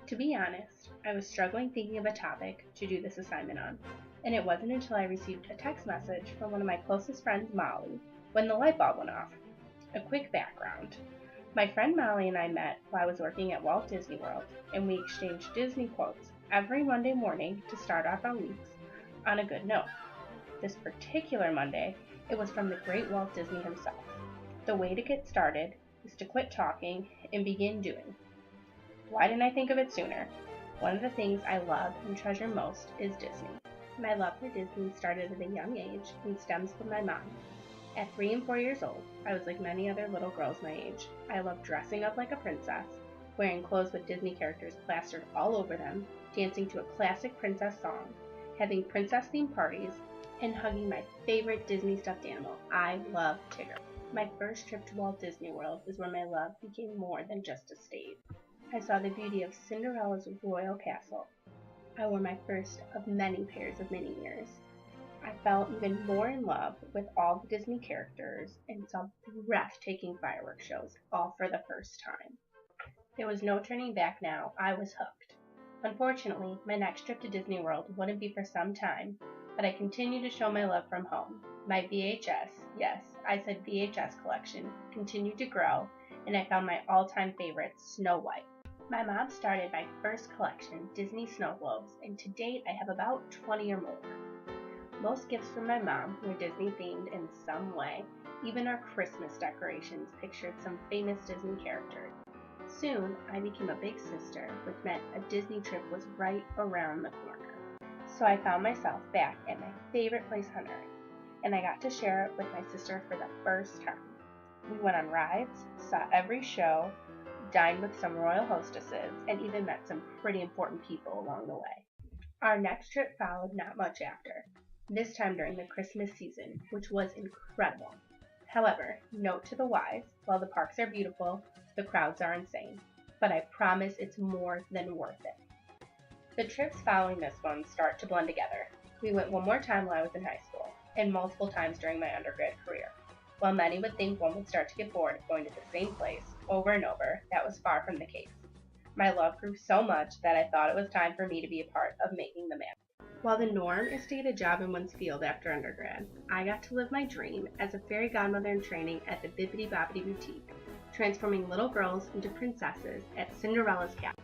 To be honest, I was struggling thinking of a topic to do this assignment on, and it wasn't until I received a text message from one of my closest friends, Molly, when the light bulb went off. A quick background. My friend Molly and I met while I was working at Walt Disney World, and we exchanged Disney quotes every Monday morning to start off our weeks on a good note. This particular Monday, it was from the great Walt Disney himself. The way to get started is to quit talking and begin doing. Why didn't I think of it sooner? One of the things I love and treasure most is Disney. My love for Disney started at a young age and stems from my mom. At 3 and 4 years old, I was like many other little girls my age. I loved dressing up like a princess, wearing clothes with Disney characters plastered all over them, dancing to a classic princess song, having princess-themed parties, and hugging my favorite Disney stuffed animal. I love Tigger. My first trip to Walt Disney World is where my love became more than just a stage. I saw the beauty of Cinderella's royal castle. I wore my first of many pairs of mini mirrors. I fell even more in love with all the Disney characters and saw breathtaking fireworks shows, all for the first time. There was no turning back now. I was hooked. Unfortunately, my next trip to Disney World wouldn't be for some time, but I continued to show my love from home. My VHS, yes, I said VHS collection, continued to grow, and I found my all-time favorite, Snow White. My mom started my first collection, Disney snow globes, and to date I have about 20 or more. Most gifts from my mom were Disney themed in some way. Even our Christmas decorations pictured some famous Disney characters. Soon I became a big sister, which meant a Disney trip was right around the corner. So I found myself back at my favorite place on earth, and I got to share it with my sister for the first time. We went on rides, saw every show, dined with some royal hostesses, and even met some pretty important people along the way. Our next trip followed not much after, this time during the Christmas season, which was incredible. However, note to the wise, while the parks are beautiful, the crowds are insane, but I promise it's more than worth it. The trips following this one start to blend together. We went one more time while I was in high school, and multiple times during my undergrad career. While many would think one would start to get bored of going to the same place over and over, that was far from the case. My love grew so much that I thought it was time for me to be a part of making the magic. While the norm is to get a job in one's field after undergrad, I got to live my dream as a fairy godmother in training at the Bibbidi Bobbidi Boutique, transforming little girls into princesses at Cinderella's castle.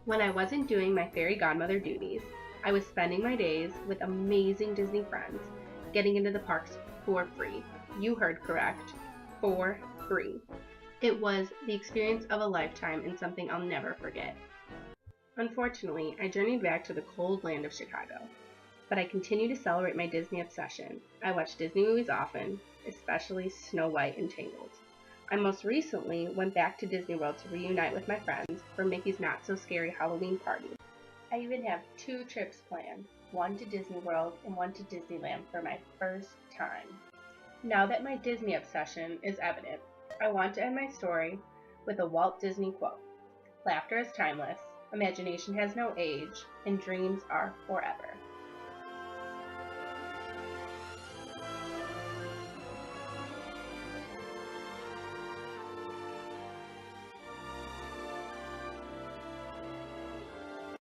When I wasn't doing my fairy godmother duties, I was spending my days with amazing Disney friends, getting into the parks for free. You heard correct, for free. It was the experience of a lifetime and something I'll never forget. Unfortunately, I journeyed back to the cold land of Chicago, but I continue to celebrate my Disney obsession. I watch Disney movies often, especially Snow White and Tangled. I most recently went back to Disney World to reunite with my friends for Mickey's Not So Scary Halloween party. I even have 2 trips planned, one to Disney World and one to Disneyland for my first time. Now that my Disney obsession is evident, I want to end my story with a Walt Disney quote. Laughter is timeless, imagination has no age, and dreams are forever.